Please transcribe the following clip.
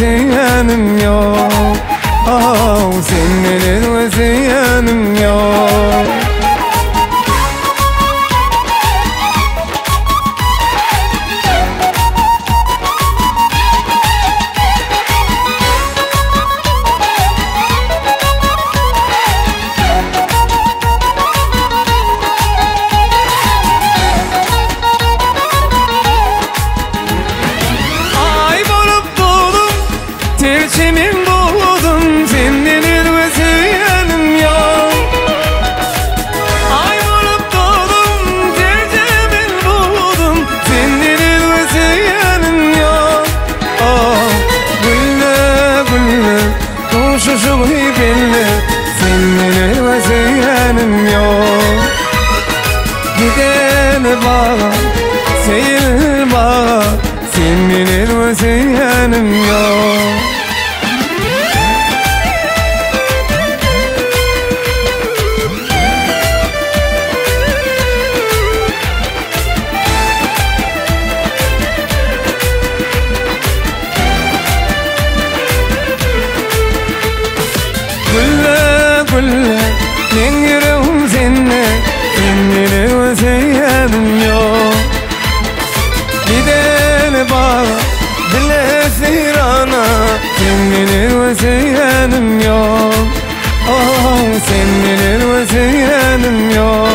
وزيانım yok. Oh, senin veziyanım yok. Ay bulup buldum, tercimin buldum, senin veziyanım yok. Ay bulup buldum, tercimin buldum, senin veziyanım yok. Oh, gülle gülle, konuşuşu belli, senin veziyanım yok. Giden bağa, seyir bağa, senin veziyanım yok. Gülle gülle, men yüreğim seninle, senin veziyanım yok. Gidene bağa, dile seyrana, senin veziyanım yok. Oh, senin veziyanım yok.